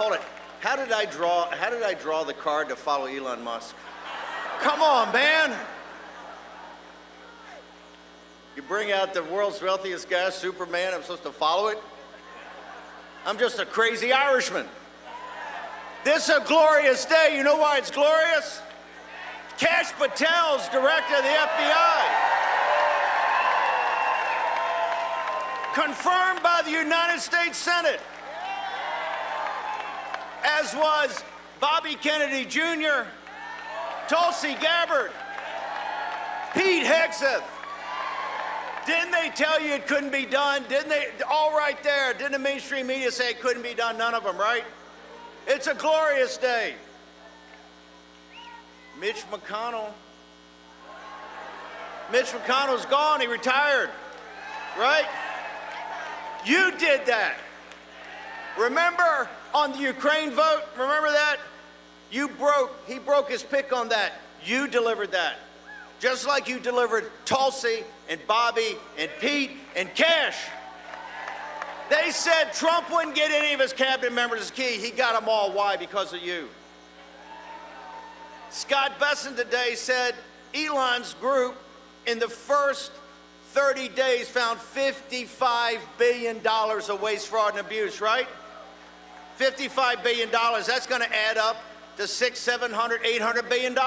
Hold it. How did I draw the card to follow Elon Musk? Come on, man. You bring out the world's wealthiest guy, Superman, I'm supposed to follow it? I'm just a crazy Irishman. This is a glorious day. You know why it's glorious? Kash Patel's director of the FBI. Confirmed by the United States Senate. As was Bobby Kennedy Jr., Tulsi Gabbard, Pete Hegseth. Didn't they tell you it couldn't be done? Didn't they? All right there. Didn't the mainstream media say it couldn't be done? None of them, right? It's a glorious day. Mitch McConnell's gone. He retired, right? You did that. Remember on the Ukraine vote? Remember that? He broke his pick on that. You delivered that. Just like you delivered Tulsi and Bobby and Pete and Kash. They said Trump wouldn't get any of his cabinet members as key. He got them all. Why? Because of you. Scott Besson today said Elon's group in the first 30 days found $55 billion of waste, fraud, and abuse, right? $55 billion. That's going to add up to $600, $700, $800 billion.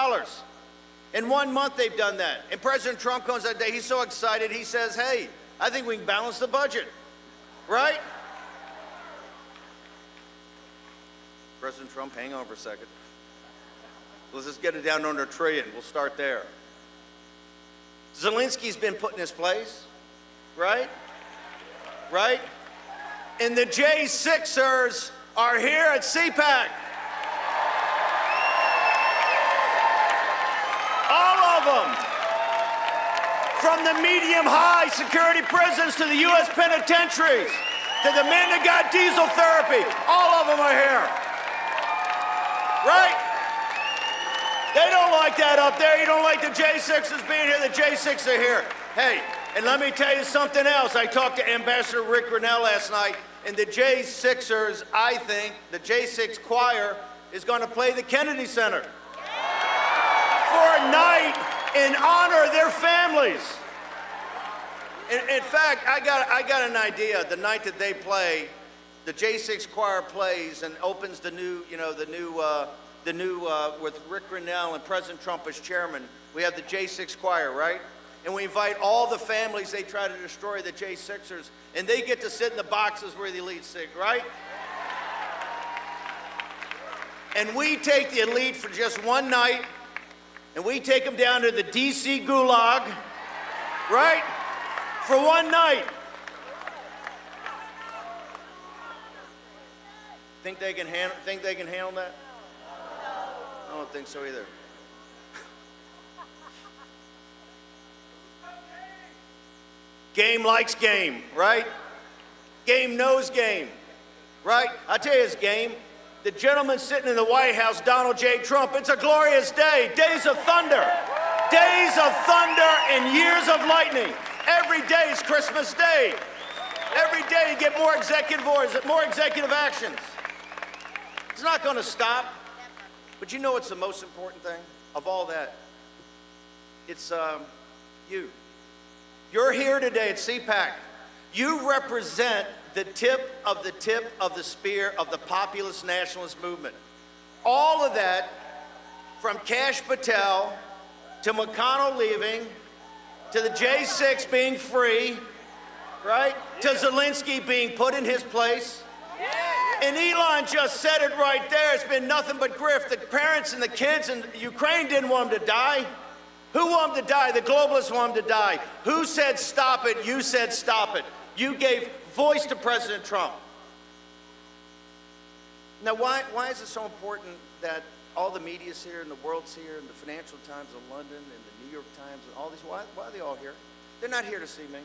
In 1 month, they've done that. And President Trump comes that day, he's so excited, he says, hey, I think we can balance the budget, right? President Trump, hang on for a second. Let's just get it down under $1 trillion. We'll start there. Zelensky's been put in his place, right? Right? And the J6ers are here at CPAC. Them. From the medium-high security prisons to the U.S. penitentiaries, to the men that got diesel therapy, all of them are here. Right? They don't like that up there. You don't like the J6s being here. The J6s are here. Hey, and let me tell you something else. I talked to Ambassador Rick Grinnell last night, and the J6ers, I think, the J6 choir is going to play the Kennedy Center for a night in honor of their families. In fact, I got an idea. The night that they play, the J6 choir plays and opens the new with Rick Grinnell and President Trump as chairman. We have the J6 choir, right? And we invite all the families they try to destroy, the J6ers, and they get to sit in the boxes where the elite sit, right? And we take the elite for just one night, and we take them down to the D.C. gulag, right? For one night. Think they can handle that? I don't think so either. Game likes game, right? Game knows game, right? I tell you it's game. The gentleman sitting in the White House, Donald J. Trump, it's a glorious day. Days of thunder. Days of thunder and years of lightning. Every day is Christmas Day. Every day you get more executive orders, more executive actions. It's not going to stop. But you know what's the most important thing of all that? It's you. You're here today at CPAC. You represent the tip of the spear of the populist nationalist movement. All of that, from Kash Patel to McConnell leaving, to the J6 being free, right? To Zelensky being put in his place. And Elon just said it right there. It's been nothing but grift. The parents and the kids in Ukraine didn't want him to die. Who wanted him to die? The globalists wanted him to die. Who said stop it? You said stop it. You gave voice to President Trump. Now, why is it so important that all the media's here and the world's here and the Financial Times of London and the New York Times and all these? Why are they all here? They're not here to see me.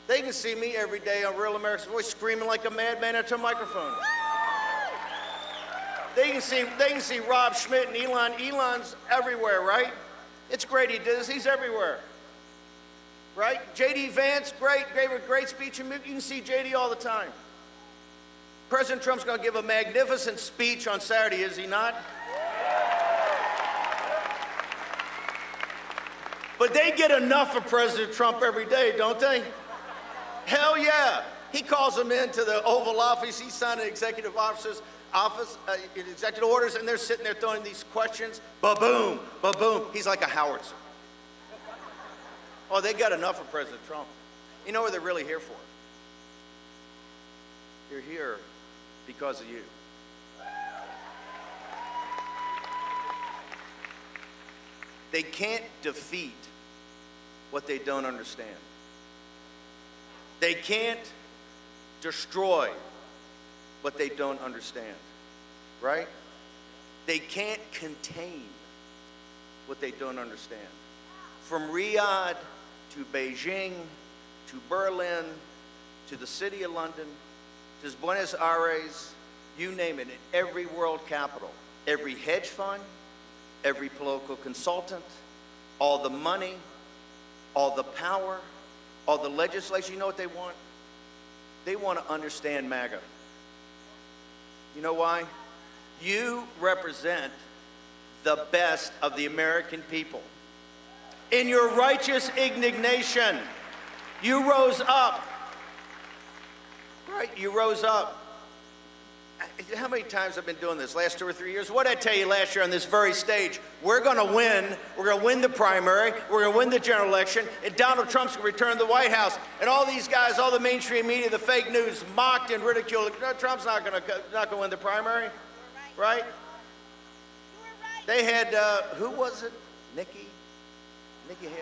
They can see me every day on Real America's Voice screaming like a madman into a microphone. They can see Rob Schmidt and Elon. Elon's everywhere, right? It's great he did this. He's everywhere. Right? J.D. Vance, great speech. And you can see J.D. all the time. President Trump's going to give a magnificent speech on Saturday, is he not? But they get enough of President Trump every day, don't they? Hell yeah. He calls them into the Oval Office. He's signing executive executive orders, and they're sitting there throwing these questions. Ba-boom, ba-boom. He's like a howitzer. Oh, they got enough of President Trump. You know what they're really here for? They're here because of you. They can't defeat what they don't understand. They can't destroy what they don't understand, right? They can't contain what they don't understand. From Riyadh to Beijing to Berlin to the city of London to Buenos Aires, you name it, in every world capital, every hedge fund, every political consultant, all the money, all the power, all the legislation. You know what they want? They want to understand MAGA. You know why? You represent the best of the American people. In your righteous indignation, you rose up. Right? You rose up. How many times I've been doing this? Last 2 or 3 years? What did I tell you last year on this very stage? We're going to win. We're going to win the primary. We're going to win the general election. And Donald Trump's going to return to the White House. And all these guys, all the mainstream media, the fake news, mocked and ridiculed. No, Trump's not going to win the primary. Right? They had, who was it? Nikki Haley?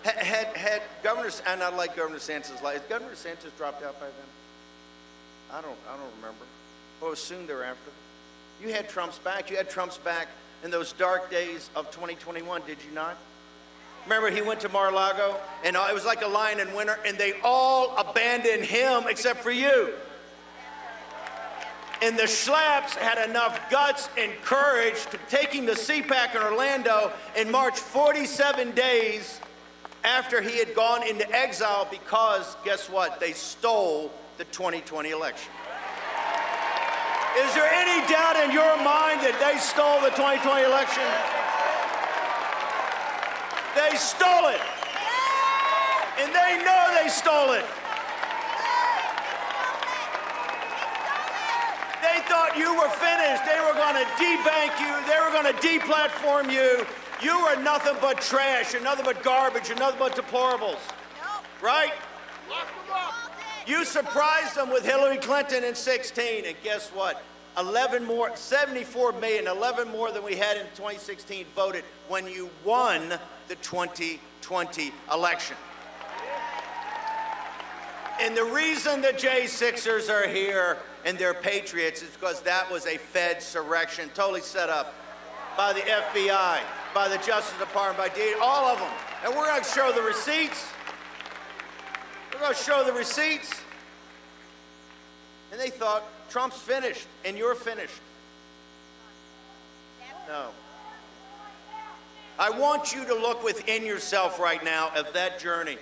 Had Governor, and I like Governor DeSantis' life. Has Governor DeSantis dropped out by then? I don't remember. Well, it was soon thereafter. You had Trump's back. You had Trump's back in those dark days of 2021, did you not? Remember, he went to Mar-a-Lago, and it was like a lion in winter, and they all abandoned him except for you. And the Schlaps had enough guts and courage to taking the CPAC in Orlando and march 47 days after he had gone into exile because, guess what? They stole the 2020 election. Is there any doubt in your mind that they stole the 2020 election? They stole it. And they know they stole it. They thought you were finished. They were going to debank you. They were going to deplatform you. You were nothing but trash. You're nothing but garbage. You're nothing but deplorables. Right? You surprised them with Hillary Clinton in 16, and guess what? 74 million, 11 more than we had in 2016 voted when you won the 2020 election. And the reason the J6ers are here and they're patriots is because that was a Fed surrection, totally set up by the FBI, by the Justice Department, by DA, all of them. And we're going to show the receipts. We're going to show the receipts. And they thought, Trump's finished, and you're finished. No. I want you to look within yourself right now of that journey.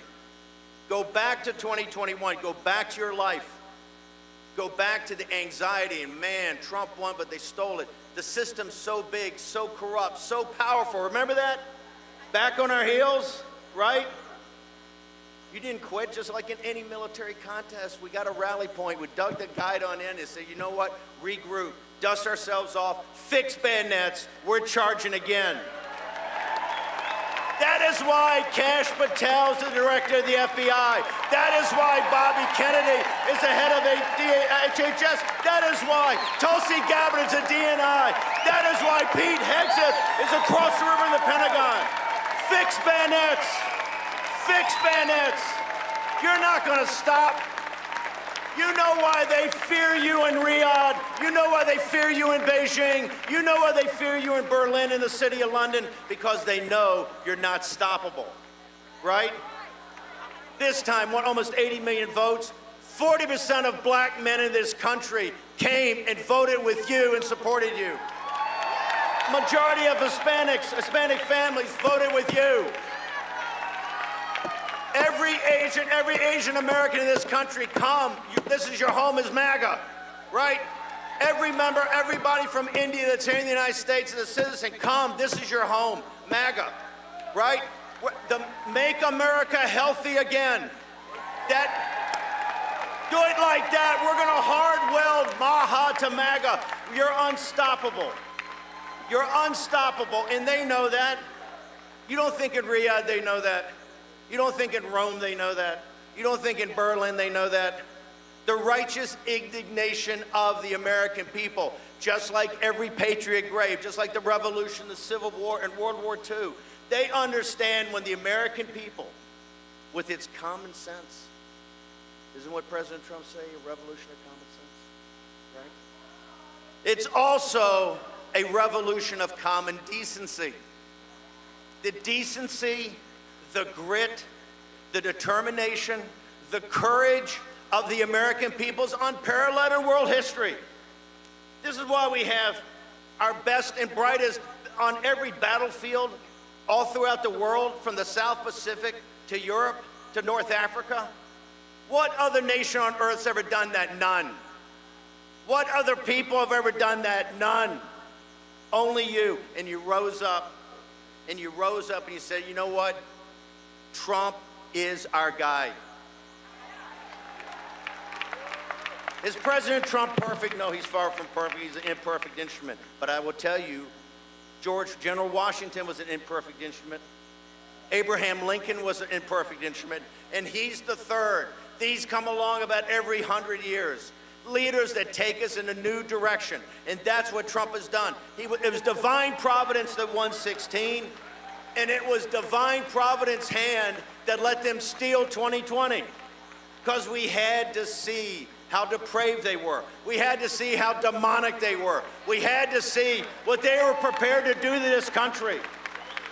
Go back to 2021. Go back to your life. Go back to the anxiety, and man, Trump won, but they stole it. The system's so big, so corrupt, so powerful. Remember that? Back on our heels, right? You didn't quit, just like in any military contest. We got a rally point. We dug the guide on in and said, you know what? Regroup, dust ourselves off, fix bayonets. We're charging again. That is why Kash Patel is the director of the FBI. That is why Bobby Kennedy is the head of HHS. That is why Tulsi Gabbard is a DNI. That is why Pete Hegseth is across the river in the Pentagon. Fix bayonets. Fix bayonets. You're not going to stop. You know why they fear you in Riyadh. You know why they fear you in Beijing. You know why they fear you in Berlin and the city of London, because they know you're not stoppable, right? This time, almost 80 million votes, 40% of black men in this country came and voted with you and supported you. Majority of Hispanic families voted with you. every Asian American in this country, come. This is your home, is MAGA, right? Every member, everybody from India that's here in the United States as a citizen, come. This is your home, MAGA, right? Make America healthy again. Do it like that. We're going to hard-weld Maha to MAGA. You're unstoppable. You're unstoppable, and they know that. You don't think in Riyadh they know that. You don't think in Rome they know that. You don't think in Berlin they know that. The righteous indignation of the American people, just like every patriot grave, just like the Revolution, the Civil War, and World War II, they understand when the American people, with its common sense, isn't what President Trump say, a revolution of common sense, right? It's also a revolution of common decency. The decency, the grit, the determination, the courage of the American people is unparalleled in world history. This is why we have our best and brightest on every battlefield all throughout the world, from the South Pacific to Europe to North Africa. What other nation on earth's ever done that? None. What other people have ever done that? None. Only you. And you rose up. And you rose up and you said, you know what? Trump is our guy. Is President Trump perfect? No, he's far from perfect. He's an imperfect instrument. But I will tell you, General Washington was an imperfect instrument. Abraham Lincoln was an imperfect instrument. And he's the third. These come along about every 100 years. Leaders that take us in a new direction. And that's what Trump has done. It was divine providence that won 16. And it was divine providence hand that let them steal 2020. Because we had to see how depraved they were. We had to see how demonic they were. We had to see what they were prepared to do to this country.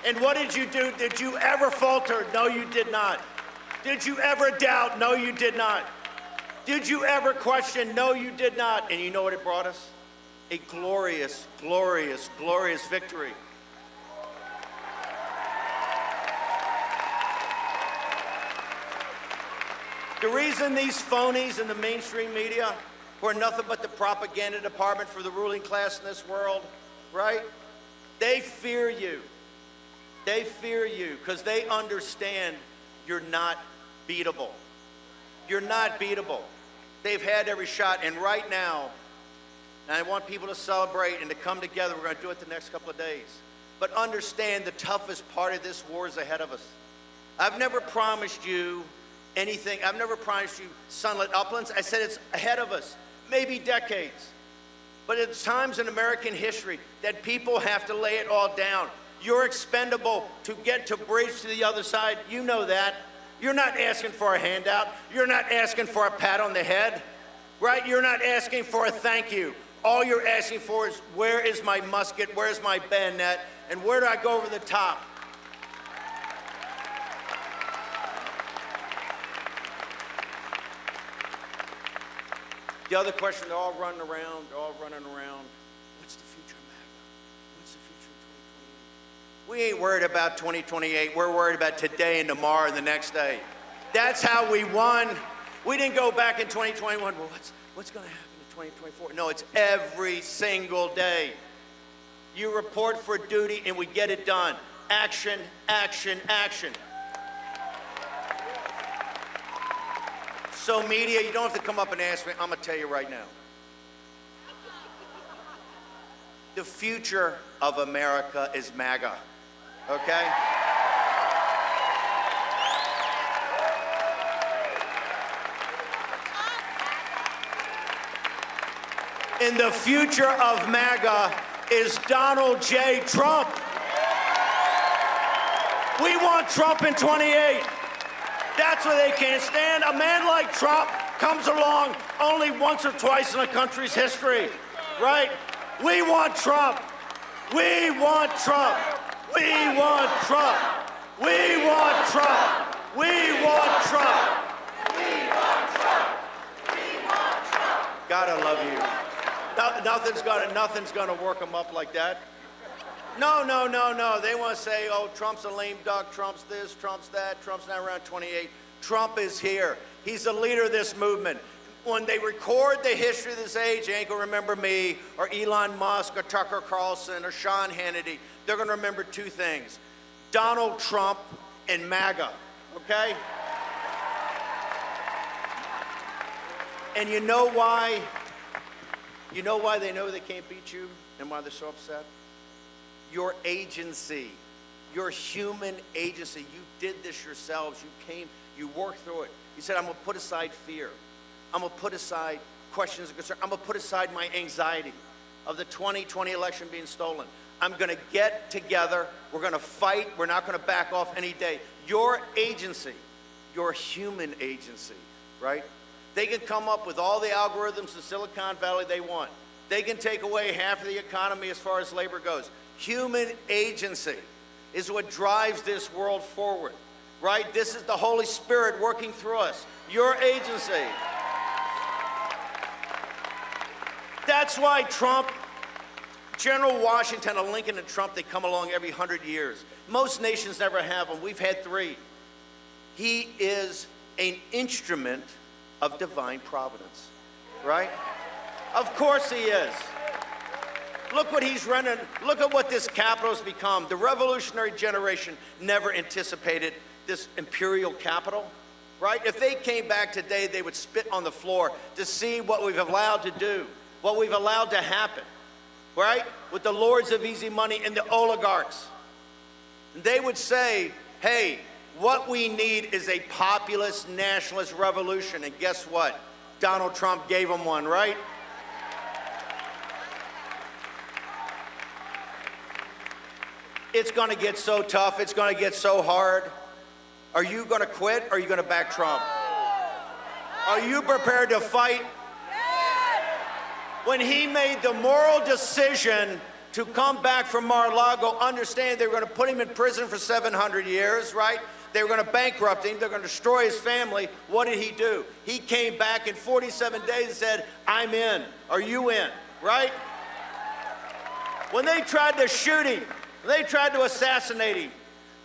And what did you do? Did you ever falter? No, you did not. Did you ever doubt? No, you did not. Did you ever question? No, you did not. And you know what it brought us? A glorious, glorious, glorious victory. The reason these phonies in the mainstream media, who are nothing but the propaganda department for the ruling class in this world, right? They fear you. They fear you because they understand you're not beatable. You're not beatable. They've had every shot, and right now, and I want people to celebrate and to come together. We're going to do it the next couple of days. But understand the toughest part of this war is ahead of us. I've never promised you anything. I've never promised you sunlit uplands. I said it's ahead of us, maybe decades. But it's times in American history that people have to lay it all down. You're expendable to get to bridge to the other side. You know that. You're not asking for a handout. You're not asking for a pat on the head, right? You're not asking for a thank you. All you're asking for is, where is my musket? Where's my bayonet? And where do I go over the top? The other question, they're all running around. What's the future of MAGA? What's the future of 2028? We ain't worried about 2028. We're worried about today and tomorrow and the next day. That's how we won. We didn't go back in 2021. Well, what's going to happen in 2024? No, it's every single day. You report for duty and we get it done. Action, action, action. So media, you don't have to come up and ask me. I'm going to tell you right now. The future of America is MAGA, okay? And the future of MAGA is Donald J. Trump. We want Trump in 28. That's what they can't stand. A man like Trump comes along only once or twice in a country's history, right? We want Trump. We want Trump. We want Trump. We want Trump. We want Trump. We want Trump. We want Trump. God, I love you. Nothing's gonna work them up like that. No. They want to say, oh, Trump's a lame duck, Trump's this, Trump's that, Trump's not around 28. Trump is here. He's the leader of this movement. When they record the history of this age, they ain't gonna remember me or Elon Musk or Tucker Carlson or Sean Hannity. They're gonna remember two things: Donald Trump and MAGA, okay? And you know why? You know why they know they can't beat you and why they're so upset? Your agency, your human agency. You did this yourselves. You came, you worked through it. You said, I'm gonna put aside fear. I'm gonna put aside questions and concerns. I'm gonna put aside my anxiety of the 2020 election being stolen. I'm gonna get together. We're gonna fight. We're not gonna back off any day. Your agency, your human agency, right? They can come up with all the algorithms in Silicon Valley they want. They can take away half of the economy as far as labor goes. Human agency is what drives this world forward, right? This is the Holy Spirit working through us. Your agency. That's why Trump, General Washington and Lincoln and Trump, they come along every 100 years. Most nations never have them. We've had 3. He is an instrument of divine providence, right? Of course he is. Look what he's running. Look at what this capital has become. The revolutionary generation never anticipated this imperial capital, right? If they came back today, they would spit on the floor to see what we've allowed to do, what we've allowed to happen, right? With the lords of easy money and the oligarchs. They would say, hey, what we need is a populist nationalist revolution. And guess what? Donald Trump gave them one, right? It's going to get so tough. It's going to get so hard. Are you going to quit or are you going to back Trump? Are you prepared to fight? When he made the moral decision to come back from Mar-a-Lago, understand they were going to put him in prison for 700 years, right? They were going to bankrupt him. They're going to destroy his family. What did he do? He came back in 47 days and said, I'm in. Are you in? Right? When they tried to shoot him, they tried to assassinate him,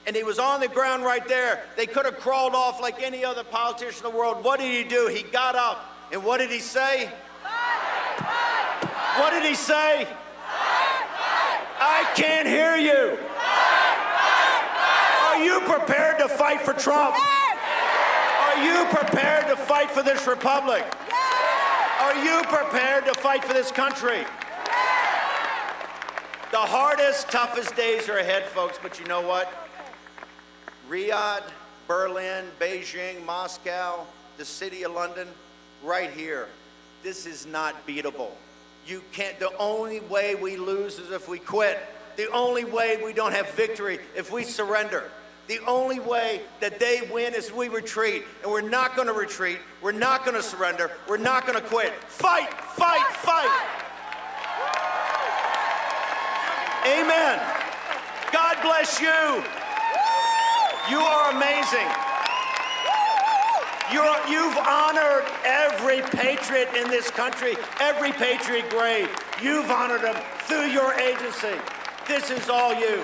and he was on the ground right there. They could have crawled off like any other politician in the world. What did he do? He got up, and what did he say? What did he say? I can't hear you. Are you prepared to fight for Trump? Are you prepared to fight for this republic? Are you prepared to fight for this country? The hardest, toughest days are ahead, folks, but you know what? Riyadh, Berlin, Beijing, Moscow, the city of London, right here. This is not beatable. You can't, the only way we lose is if we quit. The only way we don't have victory if we surrender. The only way that they win is we retreat, and we're not going to retreat. We're not going to surrender. We're not going to quit. Fight, fight, fight. Amen. God bless you. You are amazing. You've honored every patriot in this country, every patriot grave. You've honored them through your agency. This is all you.